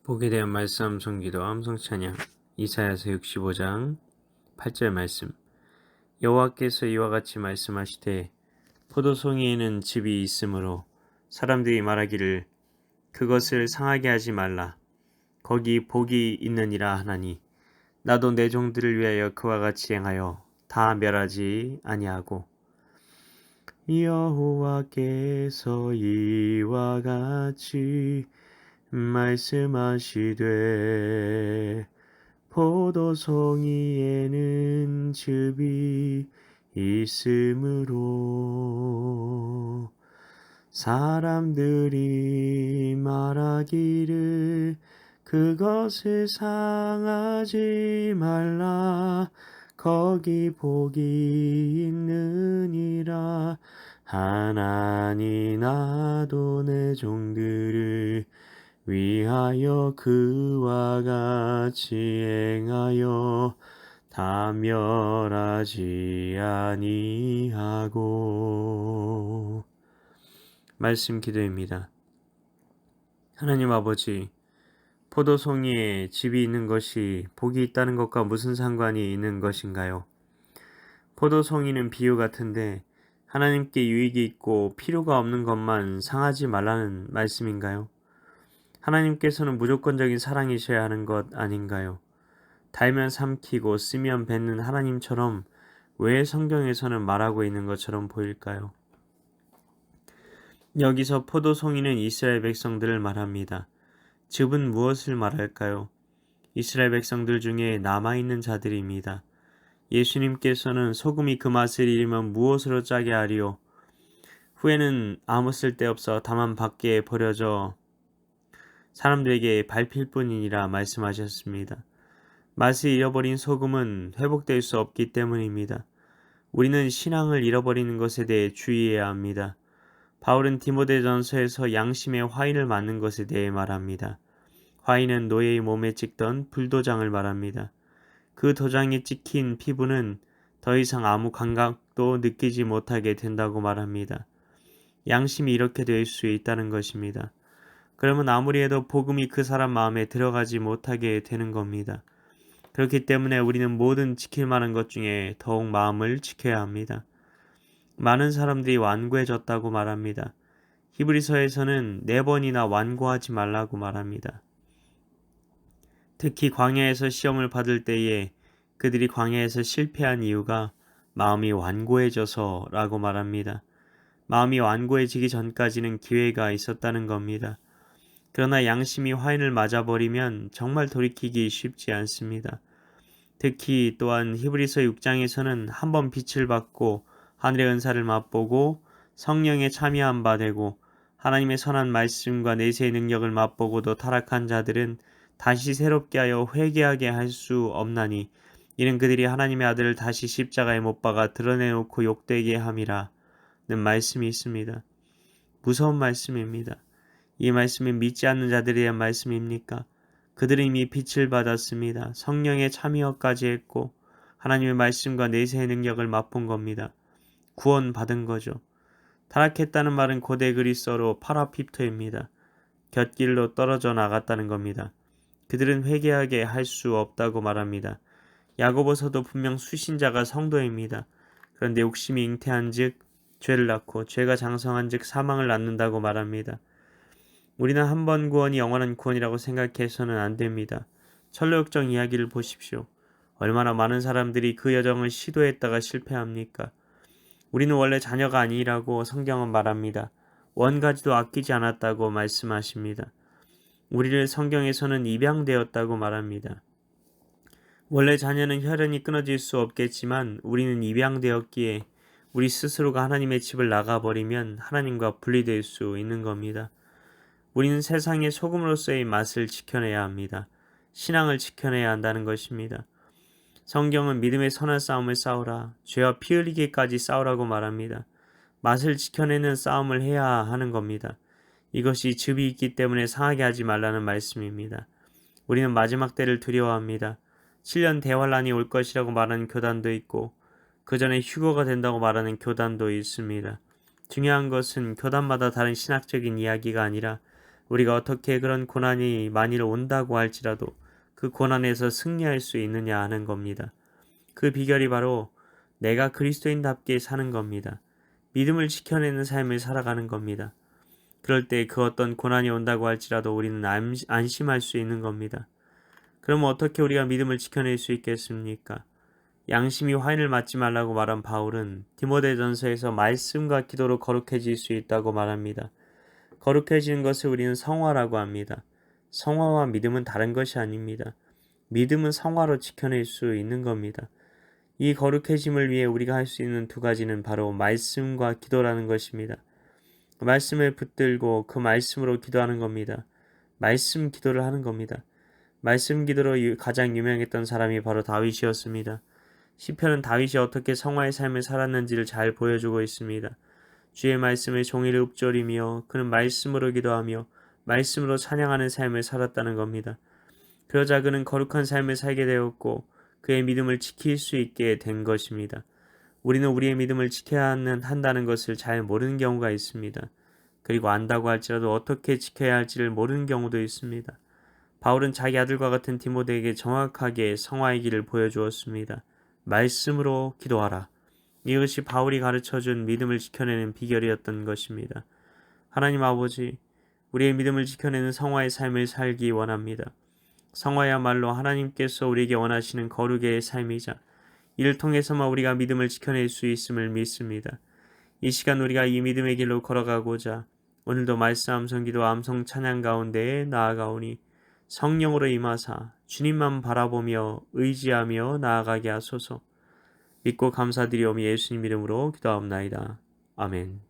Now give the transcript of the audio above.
복에 대한 말씀 암송기도 암송찬양 이사야서 65장 8절 말씀. 여호와께서 이와 같이 말씀하시되 포도송이에는 즙이 있으므로 사람들이 말하기를 그것을 상하게 하지 말라. 거기 복이 있느니라 하나니 나도 내 종들을 위하여 그와 같이 행하여 다 멸하지 아니하고 여호와께서 이와 같이 말씀하시되 포도송이에는 즙이 있으므로 사람들이 말하기를 그것을 상하지 말라. 거기 복이 있느니라. 하나니 나도 내 종들을 위하여 그와 같이 행하여 다 멸하지 아니하고. 말씀 기도입니다. 하나님 아버지, 포도송이에 즙이 있는 것이 복이 있다는 것과 무슨 상관이 있는 것인가요? 포도송이는 비유 같은데 하나님께 유익이 있고 필요가 없는 것만 상하지 말라는 말씀인가요? 하나님께서는 무조건적인 사랑이셔야 하는 것 아닌가요? 달면 삼키고 쓰면 뱉는 하나님처럼 왜 성경에서는 말하고 있는 것처럼 보일까요? 여기서 포도송이는 이스라엘 백성들을 말합니다. 즙은 무엇을 말할까요? 이스라엘 백성들 중에 남아있는 자들입니다. 예수님께서는 소금이 그 맛을 잃으면 무엇으로 짜게 하리요? 후에는 아무 쓸데없어 다만 밖에 버려져 사람들에게 밟힐 뿐이니라 말씀하셨습니다. 맛을 잃어버린 소금은 회복될 수 없기 때문입니다. 우리는 신앙을 잃어버리는 것에 대해 주의해야 합니다. 바울은 디모데전서에서 양심의 화인을 맞는 것에 대해 말합니다. 화인은 노예의 몸에 찍던 불도장을 말합니다. 그 도장에 찍힌 피부는 더 이상 아무 감각도 느끼지 못하게 된다고 말합니다. 양심이 이렇게 될 수 있다는 것입니다. 그러면 아무리 해도 복음이 그 사람 마음에 들어가지 못하게 되는 겁니다. 그렇기 때문에 우리는 모든 지킬 만한 것 중에 더욱 마음을 지켜야 합니다. 많은 사람들이 완고해졌다고 말합니다. 히브리서에서는 4번이나 완고하지 말라고 말합니다. 특히 광야에서 시험을 받을 때에 그들이 광야에서 실패한 이유가 마음이 완고해져서라고 말합니다. 마음이 완고해지기 전까지는 기회가 있었다는 겁니다. 그러나 양심이 화인을 맞아버리면 정말 돌이키기 쉽지 않습니다. 특히 또한 히브리서 6장에서는 한번 빛을 받고 하늘의 은사를 맛보고 성령에 참여한 바 되고 하나님의 선한 말씀과 내세의 능력을 맛보고도 타락한 자들은 다시 새롭게 하여 회개하게 할 수 없나니 이는 그들이 하나님의 아들을 다시 십자가에 못 박아 드러내놓고 욕되게 함이라는 말씀이 있습니다. 무서운 말씀입니다. 이 말씀은 믿지 않는 자들에 대한 말씀입니까? 그들은 이미 빛을 받았습니다. 성령의 참여까지 했고 하나님의 말씀과 내세의 능력을 맛본 겁니다. 구원받은 거죠. 타락했다는 말은 고대 그리스어로 파라피토입니다. 곁길로 떨어져 나갔다는 겁니다. 그들은 회개하게 할 수 없다고 말합니다. 야고보서도 분명 수신자가 성도입니다. 그런데 욕심이 잉태한 즉 죄를 낳고 죄가 장성한 즉 사망을 낳는다고 말합니다. 우리는 한 번 구원이 영원한 구원이라고 생각해서는 안 됩니다. 철로역정 이야기를 보십시오. 얼마나 많은 사람들이 그 여정을 시도했다가 실패합니까? 우리는 원래 자녀가 아니라고 성경은 말합니다. 원가지도 아끼지 않았다고 말씀하십니다. 우리를 성경에서는 입양되었다고 말합니다. 원래 자녀는 혈연이 끊어질 수 없겠지만 우리는 입양되었기에 우리 스스로가 하나님의 집을 나가버리면 하나님과 분리될 수 있는 겁니다. 우리는 세상의 소금으로서의 맛을 지켜내야 합니다. 신앙을 지켜내야 한다는 것입니다. 성경은 믿음의 선한 싸움을 싸우라, 죄와 피 흘리기까지 싸우라고 말합니다. 맛을 지켜내는 싸움을 해야 하는 겁니다. 이것이 즙이 있기 때문에 상하게 하지 말라는 말씀입니다. 우리는 마지막 때를 두려워합니다. 7년 대환란이 올 것이라고 말하는 교단도 있고 그 전에 휴거가 된다고 말하는 교단도 있습니다. 중요한 것은 교단마다 다른 신학적인 이야기가 아니라 우리가 어떻게 그런 고난이 만일 온다고 할지라도 그 고난에서 승리할 수 있느냐 하는 겁니다. 그 비결이 바로 내가 그리스도인답게 사는 겁니다. 믿음을 지켜내는 삶을 살아가는 겁니다. 그럴 때 그 어떤 고난이 온다고 할지라도 우리는 안심할 수 있는 겁니다. 그럼 어떻게 우리가 믿음을 지켜낼 수 있겠습니까? 양심이 화인을 맞지 말라고 말한 바울은 디모데전서에서 말씀과 기도로 거룩해질 수 있다고 말합니다. 거룩해지는 것을 우리는 성화라고 합니다. 성화와 믿음은 다른 것이 아닙니다. 믿음은 성화로 지켜낼 수 있는 겁니다. 이 거룩해짐을 위해 우리가 할 수 있는 두 가지는 바로 말씀과 기도라는 것입니다. 말씀을 붙들고 그 말씀으로 기도하는 겁니다. 말씀 기도를 하는 겁니다. 말씀 기도로 가장 유명했던 사람이 바로 다윗이었습니다. 시편은 다윗이 어떻게 성화의 삶을 살았는지를 잘 보여주고 있습니다. 주의 말씀을 종일 읊조리며 그는 말씀으로 기도하며 말씀으로 찬양하는 삶을 살았다는 겁니다. 그러자 그는 거룩한 삶을 살게 되었고 그의 믿음을 지킬 수 있게 된 것입니다. 우리는 우리의 믿음을 지켜야 한다는 것을 잘 모르는 경우가 있습니다. 그리고 안다고 할지라도 어떻게 지켜야 할지를 모르는 경우도 있습니다. 바울은 자기 아들과 같은 디모데에게 정확하게 성화의 길을 보여주었습니다. 말씀으로 기도하라. 이것이 바울이 가르쳐준 믿음을 지켜내는 비결이었던 것입니다. 하나님 아버지, 우리의 믿음을 지켜내는 성화의 삶을 살기 원합니다. 성화야말로 하나님께서 우리에게 원하시는 거룩의 삶이자 이를 통해서만 우리가 믿음을 지켜낼 수 있음을 믿습니다. 이 시간 우리가 이 믿음의 길로 걸어가고자 오늘도 말씀 암송 기도 암송 찬양 가운데에 나아가오니 성령으로 임하사 주님만 바라보며 의지하며 나아가게 하소서. 믿고 감사드리오며 예수님 이름으로 기도하옵나이다. 아멘.